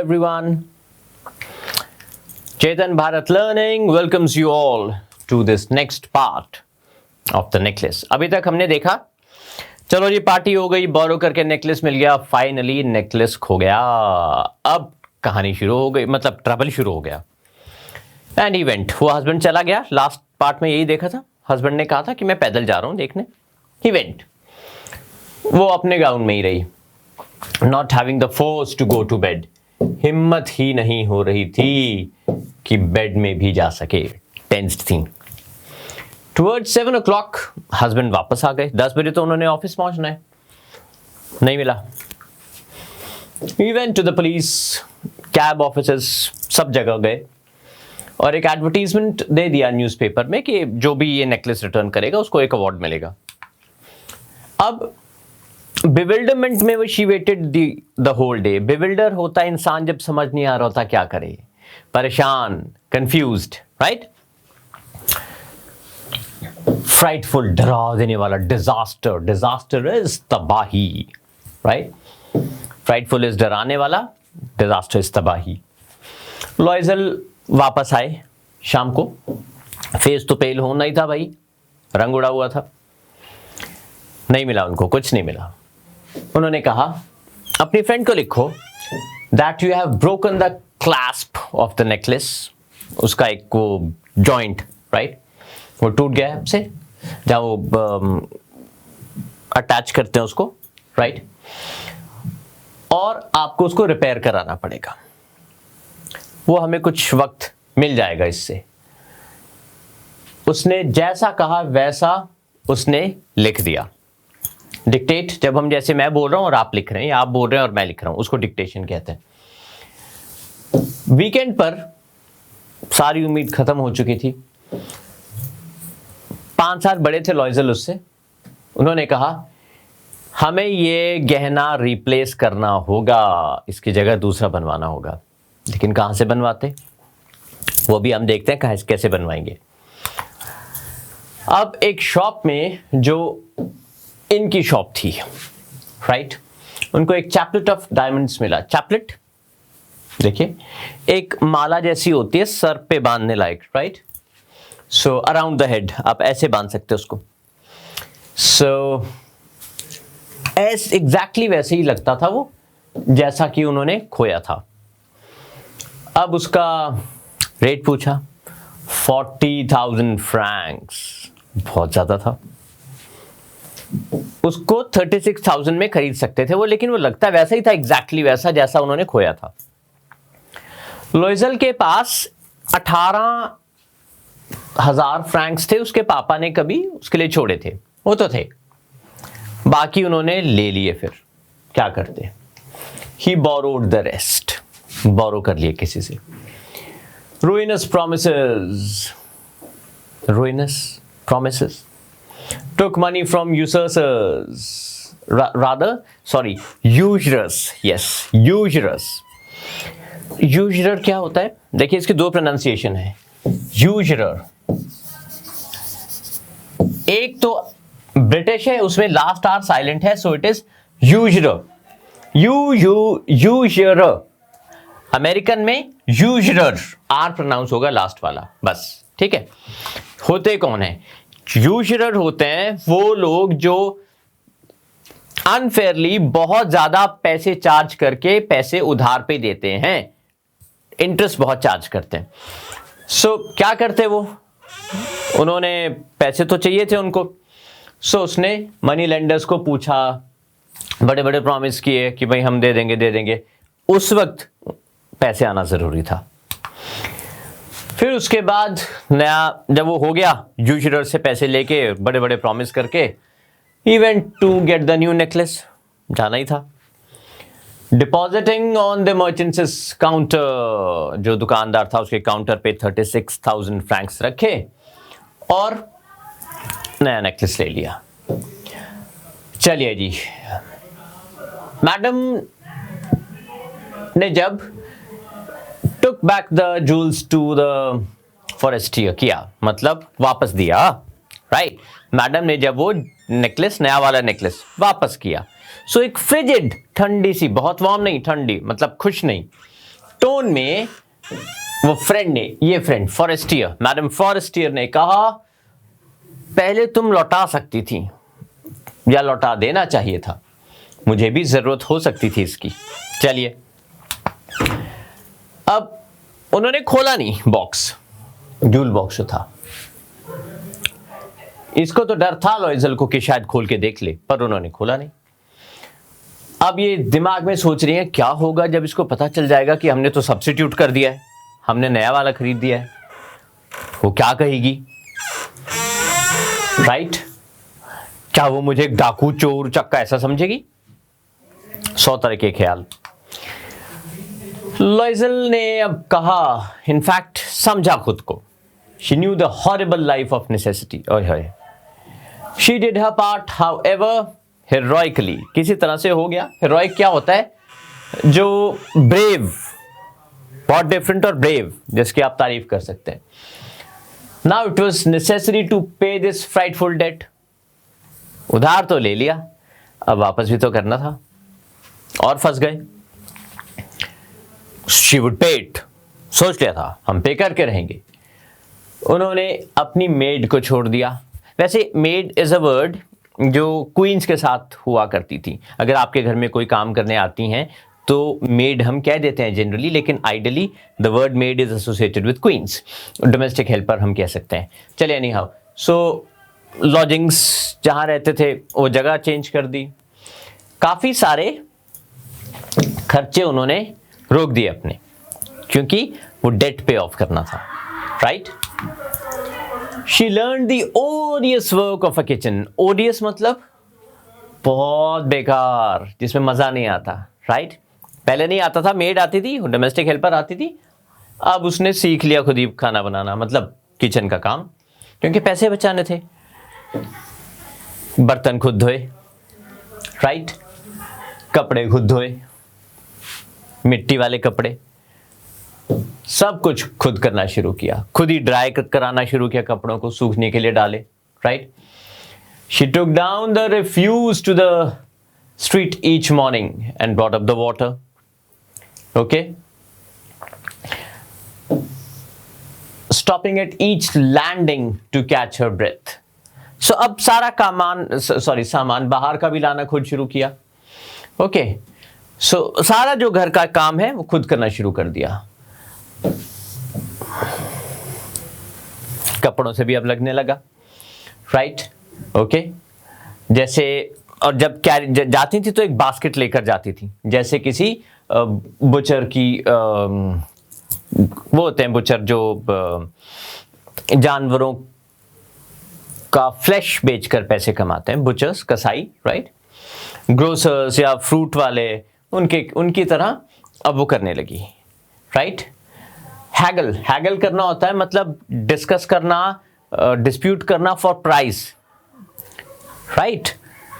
everyone. Chetan Bharat Learning welcomes you all to this next part of the necklace. अभी तक हमने देखा, चलो जी पार्टी हो गई, बोरो करके नेकलेस मिल गया, फाइनली नेकलेस खो गया। अब कहानी शुरू हो गई, मतलब ट्रबल शुरू हो गया। एंड इवेंट, वो हस्बैंड चला गया। लास्ट पार्ट में यही देखा था, हस्बैंड ने कहा था कि मैं पैदल जा रहा हूं देखने। इवेंट, वो अपने गाउन में ही रही, not having the force to go to bed. हिम्मत ही नहीं हो रही थी कि बेड में भी जा सके, टेंस्ड थी। टुवर्ड्स 7 o'clock हस्बैंड वापस आ गए। 10 बजे तो उन्होंने ऑफिस पहुंचना है, नहीं मिला। He went to the police, cab officers, सब जगह गए और एक एडवर्टीजमेंट दे दिया न्यूज़पेपर में कि जो भी ये नेकलेस रिटर्न करेगा उसको एक अवार्ड मिलेगा। अब बिविल्डरमेंट में वो she waited the whole day. Bewilder होता है इंसान जब समझ नहीं आ रहा होता क्या करे, परेशान, कंफ्यूज्ड, राइट। फ्राइटफुल, डरा देने वाला, डिजास्टर। डिजास्टर इज तबाही, राइट। फ्राइटफुल इज डराने वाला, डिजास्टर इज तबाही। लॉयजल वापस आए शाम को। फेस तो पेल होना ही था भाई, रंग उड़ा हुआ था। नहीं मिला उनको, कुछ नहीं मिला। उन्होंने कहा अपनी फ्रेंड को लिखो that you have broken the clasp of the necklace. उसका एक वो जॉइंट, राइट, वो टूट गया है आपसे, जहाँ वो अटैच करते हैं उसको, राइट, और आपको उसको रिपेयर कराना पड़ेगा। वो हमें कुछ वक्त मिल जाएगा इससे। उसने जैसा कहा वैसा उसने लिख दिया। डिक्टेट, जब हम जैसे मैं बोल रहा हूं और आप लिख रहे हैं, या आप बोल रहे हैं और मैं लिख रहा हूं, उसको डिक्टेशन कहते हैं। वीकेंड पर सारी उम्मीद खत्म हो चुकी थी। 5 साल बड़े थे लॉयजल उससे। उन्होंने कहा हमें ये गहना रिप्लेस करना होगा, इसकी जगह दूसरा बनवाना होगा। लेकिन कहां से बनवाते, वो भी हम देखते हैं कैसे बनवाएंगे। अब एक शॉप में, जो इनकी शॉप थी, राइट, उनको एक चैपलेट ऑफ डायमंड्स मिला। चैपलेट देखिए, एक माला जैसी होती है सर पे बांधने लायक, right. So around the head, आप ऐसे बांध सकते हो उसको। सो एग्जैक्टली वैसे ही लगता था वो, जैसा कि उन्होंने खोया था। अब उसका रेट पूछा, 40,000 फ्रैंक्स, बहुत ज्यादा था। उसको 36,000 में खरीद सकते थे वो, लेकिन वो लगता वैसा ही था, एग्जैक्टली वैसा जैसा उन्होंने खोया था। लॉयजल के पास 18,000 फ्रैंक्स थे, उसके पापा ने कभी उसके लिए छोड़े थे, वो तो थे, बाकी उन्होंने ले लिए। फिर क्या करते, he borrowed the rest, borrow कर लिए किसी से। Ruinous promises, ruinous promises, took money from usurers, usurers, yes, usurers। usurer क्या होता है, देखिए इसके 2 प्रोनाउंसिएशन है। usurer, एक तो ब्रिटिश है, उसमें लास्ट आर साइलेंट है, so it is usurer। usurer। American में usurer, आर प्रोनाउंस होगा लास्ट वाला, बस, ठीक है। होते कौन है यूजरर? होते हैं वो लोग जो अनफेयरली बहुत ज्यादा पैसे चार्ज करके पैसे उधार पे देते हैं, इंटरेस्ट बहुत चार्ज करते हैं। सो क्या करते वो, उन्होंने पैसे तो चाहिए थे उनको, सो उसने मनी लेंडर्स को पूछा, बड़े बड़े प्रॉमिस किए कि भाई हम दे देंगे। उस वक्त पैसे आना जरूरी था। फिर उसके बाद नया जब वो हो गया, यूजरर से पैसे लेके बड़े बड़े प्रॉमिस करके, he went to get the new necklace, जाना ही था। Depositing on the merchant's counter, जो दुकानदार था उसके काउंटर पे 36,000 फ्रैंक्स रखे और नया नेकलेस ले लिया। चलिए जी, मैडम ने जब took back the jewels to the forestier किया, मतलब वापस दिया, राइट। मैडम ने जब वो नेकलेस, नया वाला नेकलेस वापस किया, सो एक फ्रिजिड, ठंडी सी, बहुत वार्म नहीं, ठंडी मतलब खुश नहीं, टोन में वो फ्रेंड ने, ये फ्रेंड फॉरेस्टियर, मैडम फॉरेस्टियर ने कहा पहले तुम लौटा सकती थी या लौटा देना चाहिए था, मुझे भी जरूरत हो सकती थी इसकी। चलिए, अब उन्होंने खोला नहीं बॉक्स, जूल बॉक्स था। इसको तो डर था लॉइजल को कि शायद खोल के देख ले, पर उन्होंने खोला नहीं। अब ये दिमाग में सोच रही है क्या होगा जब इसको पता चल जाएगा कि हमने तो सब्स्टिट्यूट कर दिया है, हमने नया वाला खरीद दिया है, वो क्या कहेगी, राइट? क्या वो मुझे डाकू, चोर, चक्का ऐसा समझेगी? 100 तरह के ख्याल। लॉइजल ने अब कहा, इनफैक्ट समझा खुद को, she knew the horrible life of necessity. ओए होए, she did her part however heroically, किसी तरह से हो गया। हेरोइक क्या होता है? जो ब्रेव, बहुत डिफरेंट और ब्रेव, जिसकी आप तारीफ कर सकते हैं। Now it was necessary to pay this frightful debt. उधार तो ले लिया, अब वापस भी तो करना था, और फंस गए। शी वुड पे इट, सोच लिया था हम पे करके रहेंगे। उन्होंने अपनी मेड को छोड़ दिया। वैसे मेड इज अ वर्ड जो क्वींस के साथ हुआ करती थी। अगर आपके घर में कोई काम करने आती हैं तो मेड हम कह देते हैं जनरली, लेकिन ideally the word maid is associated with queens. Domestic helper हम कह सकते हैं। चलिए, एनी हाउ, सो लॉजिंग्स जहाँ रहते थे वो जगह चेंज कर दी। काफ़ी सारे खर्चे उन्होंने रोक दिए अपने, क्योंकि वो डेट पे ऑफ करना था, right? She learn the ओडियस work of a kitchen. ओडियस मतलब बहुत बेकार, जिसमें मज़ा नहीं आता, राइट? पहले नहीं आता था, मेड आती थी, डोमेस्टिक हेल्पर आती थी, अब उसने सीख लिया खुद ही खाना बनाना, मतलब किचन का काम, क्योंकि पैसे बचाने थे। बर्तन खुद धोए, राइट? कपड़े खुद धोए, मिट्टी वाले कपड़े, सब कुछ खुद करना शुरू किया, खुद ही ड्राई कराना शुरू किया, कपड़ों को सूखने के लिए डाले, right? She took down the refuse to the street each morning and brought up the water. Okay, stopping at each landing to catch her breath. So अब सारा सामान बाहर का भी लाना खुद शुरू किया। ओके, सो सारा जो घर का काम है वो खुद करना शुरू कर दिया। कपड़ों से भी अब लगने लगा, राइट? ओके, जैसे, और जब जाती थी तो एक बास्केट लेकर जाती थी, जैसे किसी बुचर की, वो होते हैं बुचर जो जानवरों का फ्लैश बेचकर पैसे कमाते हैं, बुचर्स, कसाई, राइट? ग्रोसर्स या फ्रूट वाले, उनकी तरह अब वो करने लगी, राइट? हैगल करना होता है, मतलब डिस्कस करना, डिस्प्यूट करना फॉर प्राइस, राइट?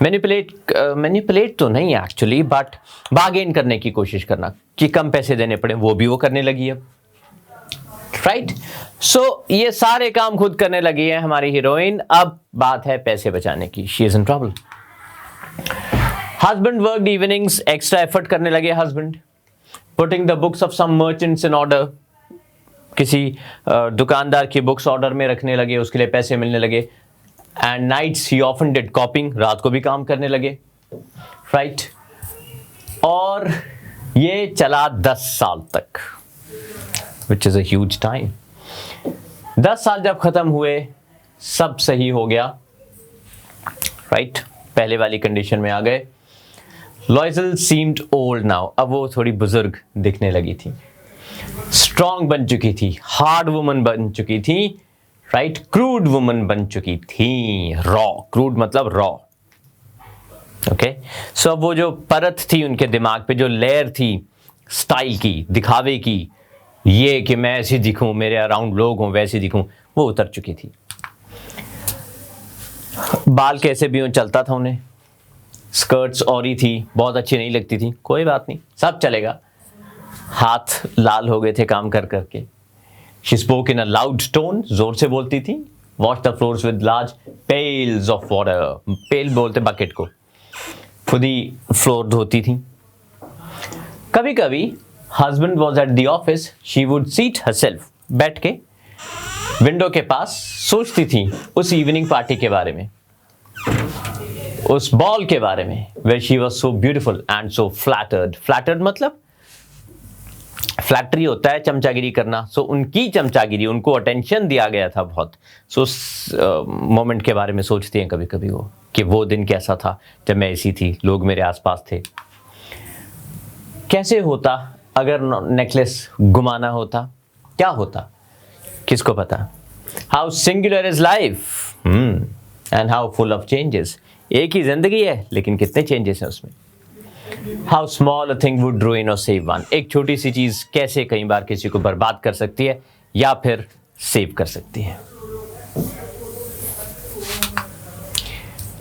मैनिपुलेट तो नहीं एक्चुअली, बट बार्गेन करने की कोशिश करना कि कम पैसे देने पड़े, वो भी वो करने लगी अब, राइट? सो ये सारे काम खुद करने लगी है हमारी हीरोइन। अब बात है पैसे बचाने की। She is in trouble. Husband worked evenings, extra effort करने लगे husband. Putting the books of some merchants in order, किसी दुकानदार की बुक्स ऑर्डर में रखने लगे, उसके लिए पैसे मिलने लगे। And nights he often did copying, रात को भी काम करने लगे, राइट? और ये चला 10 साल तक, which is a huge time. 10 साल जब खत्म हुए, सब सही हो गया, राइट? पहले वाली कंडीशन में आ गए। लॉइजल सीम्ड ओल्ड नाउ, अब वो थोड़ी बुजुर्ग दिखने लगी थी, स्ट्रॉन्ग बन चुकी थी, हार्ड वुमन बन चुकी थी, राइट? क्रूड वुमन बन चुकी थी, रॉ, क्रूड मतलब रॉ। ओके, सो अब वो जो परत थी उनके दिमाग पे, जो लेयर थी स्टाइल की, दिखावे की, ये कि मैं ऐसी दिखूं, मेरे अराउंड लोग हों, वैसी दिखूं, वो उतर चुकी थी। बाल कैसे भी चलता था उन्हें, स्कर्ट्स औरी थी, बहुत अच्छी नहीं लगती थी, कोई बात नहीं, सब चलेगा। हाथ लाल हो गए थे काम कर करके। She spoke in a loud tone, जोर से बोलती थी। Wash the floors with large pails of water, pail बोलते बकेट को, खुद ही फ्लोर धोती थी। कभी कभी husband was at the office, she would seat herself, बैठ के विंडो के पास सोचती थी उस इवनिंग पार्टी के बारे में, उस बॉल के बारे में, where she was so beautiful and so flattered. Flattered मतलब फ्लैक्ट्री होता है चमचागिरी करना, सो उनकी चमचागिरी, उनको अटेंशन दिया गया था बहुत। सो उस मोमेंट के बारे में सोचती हैं कभी कभी वो, कि वो दिन कैसा था जब मैं ऐसी थी, लोग मेरे आसपास थे। कैसे होता अगर नेकलेस गुमाना होता, क्या होता, किसको पता। How singular is life and how full of changes. एक ही जिंदगी है लेकिन कितने चेंजेस हैं उसमें। How small a thing would ruin or save one। एक छोटी सी चीज कैसे कई बार किसी को बर्बाद कर सकती है या फिर सेव कर सकती है।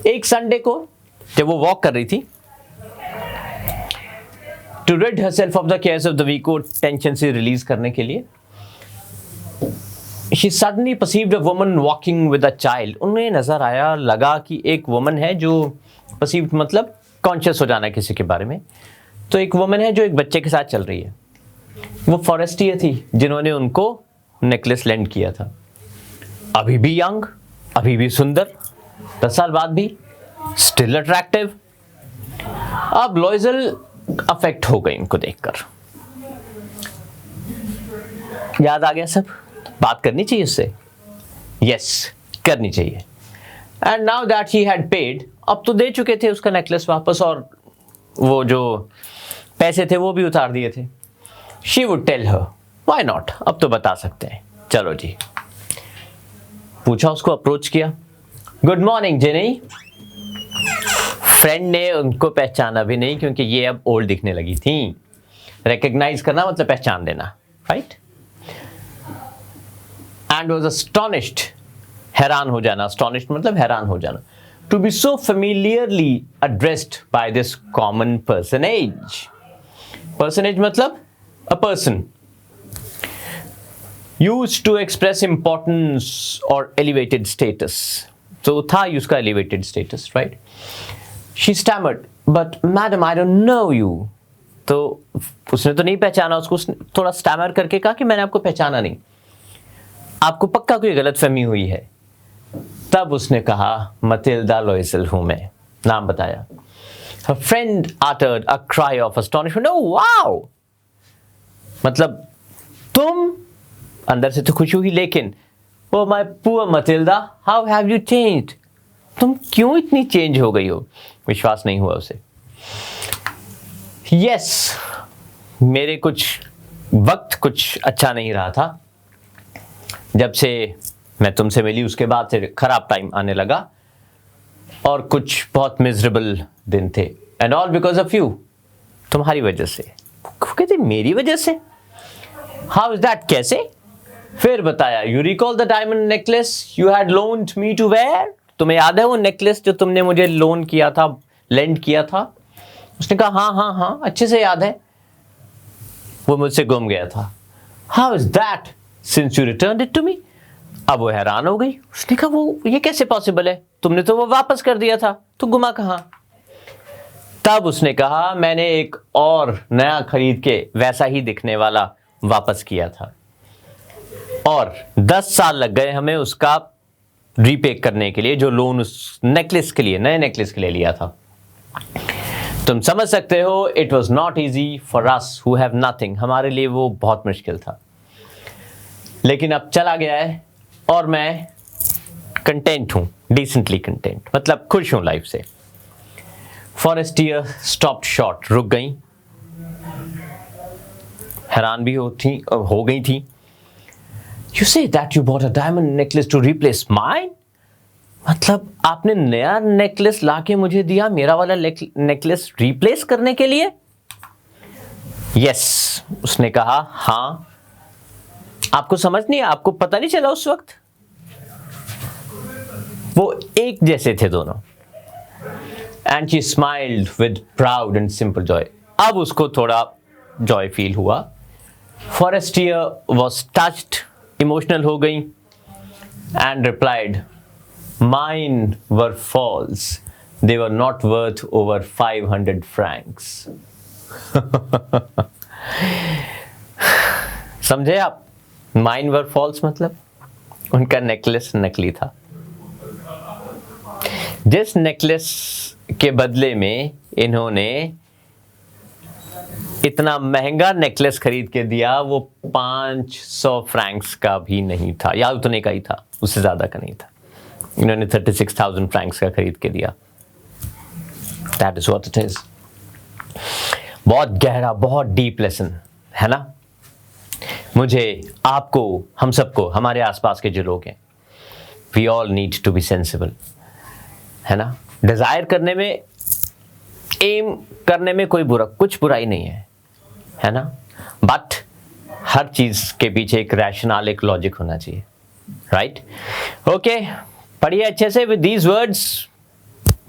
एक संडे को जब वो वॉक कर रही थी, to rid herself of the cares of the week, को टेंशन से रिलीज करने के लिए, she suddenly perceived a woman walking with a child। उन्हें नजर आया, लगा कि एक वुमन है जो, perceived मतलब कॉन्शियस हो जाना किसी के बारे में, तो एक वुमन है जो एक बच्चे के साथ चल रही है। वो फॉरेस्टियर थी जिन्होंने उनको नेकलेस लेंड किया था। अभी भी यंग, अभी भी सुंदर, 10 साल बाद भी स्टिल अट्रैक्टिव। अब लॉइजल अफेक्ट हो गई इनको देखकर। याद आ गया सब, बात करनी चाहिए उससे, यस करनी चाहिए। And now that he had paid, अब तो दे चुके थे उसका नेकलेस वापस, और वो जो पैसे थे वो भी उतार दिए थे। She would tell her, why not, अब तो बता सकते हैं, चलो जी। पूछा, उसको अप्रोच किया, गुड मॉर्निंग जेनी। फ्रेंड ने उनको पहचाना भी नहीं, क्योंकि ये अब ओल्ड दिखने लगी थी। रिकग्नाइज करना मतलब पहचान लेना, राइट। एंड वॉज अस्टॉनिश्ड, हैरान हो जाना, अस्टॉनिश्ड मतलब हैरान हो जाना। To be so familiarly addressed by this common personage। personage मतलब a person used to express importance or elevated status। तो था उसका elevated status, right? She stammered, but madam I don't know you। तो उसने तो नहीं पहचाना उसको, उसने थोड़ा स्टैमर करके कहा कि मैंने आपको पहचाना नहीं, आपको पक्का कोई गलतफहमी हुई है। तब उसने कहा, मटिल्डा लॉइजल हूं मैं, नाम बताया। Her friend uttered a cry of astonishment। Oh wow! मतलब तुम, अंदर से तो खुशी हुई, लेकिन oh my poor Matilda, how have you changed? तुम क्यों इतनी चेंज हो गई हो? विश्वास नहीं हुआ उसे। Yes, मेरे कुछ वक्त कुछ अच्छा नहीं रहा था, जब से मैं तुमसे मिली उसके बाद से खराब टाइम आने लगा, और कुछ बहुत मिजरेबल दिन थे। And all because of you, तुम्हारी वजह से। कहते मेरी वजह से? हाउ इज दैट, कैसे? फिर बताया, you recall the diamond necklace you had loaned me to wear. तुम्हें याद है वो नेकलेस जो तुमने मुझे लोन किया था, लेंड किया था? उसने कहा हाँ हाँ हाँ अच्छे से याद है, वो मुझसे गुम गया था। How is that since you returned it to me. अब वो हैरान हो गई, उसने कहा वो ये कैसे पॉसिबल है, तुमने तो वो वापस कर दिया था, तो गुमा कहां? तब उसने कहा, मैंने एक और नया खरीद के वैसा ही दिखने वाला वापस किया था, और 10 साल लग गए हमें उसका रीपे करने के लिए, जो लोन उस नेकलेस के लिए, नए नेकलेस के लिए लिया था। तुम समझ सकते हो, it was not easy for us who have nothing. हमारे लिए वो बहुत मुश्किल था, लेकिन अब चला गया है और मैं कंटेंट हूं, डिसेंटली कंटेंट, मतलब खुश हूं लाइफ से। फॉरेस्टियर स्टॉप्ड शॉर्ट, रुक गई, हैरान भी हो गई थी। You say that you bought a diamond necklace to replace mine. मतलब आपने नया नेकलेस लाके मुझे दिया, मेरा वाला नेकलेस रिप्लेस करने के लिए? यस, उसने कहा हाँ। आपको समझ नहीं, आपको पता नहीं चला उस वक्त? वो एक जैसे थे दोनों। And she smiled with proud and simple joy. अब उसको थोड़ा जॉय फील हुआ। फॉरेस्टियर वॉज टच्ड, इमोशनल हो गई, and replied, mine were false, they were not worth over 500 francs। समझे आप? माइन वर फॉल्स मतलब उनका नेकलेस नकली था। जिस नेकलेस के बदले में इन्होंने इतना महंगा नेकलेस खरीद के दिया वो 500 फ्रैंक्स का भी नहीं था, या उतने का ही था, उससे ज्यादा का नहीं था। इन्होंने 36,000 फ्रैंक्स का खरीद के दिया। That is what it is. बहुत गहरा, बहुत डीप लेसन है ना। मुझे, आपको, हम सबको, हमारे आसपास के जो लोग हैं, we all need to be sensible, है ना। डिजायर करने में, एम करने में कोई कुछ बुराई नहीं है ना। बट हर चीज के पीछे एक रैशनल, एक लॉजिक होना चाहिए, राइट। ओके, पढ़िए अच्छे से विद दीज वर्ड्स।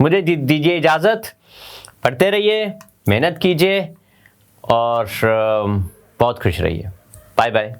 मुझे दीजिए इजाजत। पढ़ते रहिए, मेहनत कीजिए और बहुत खुश रहिए। Bye bye.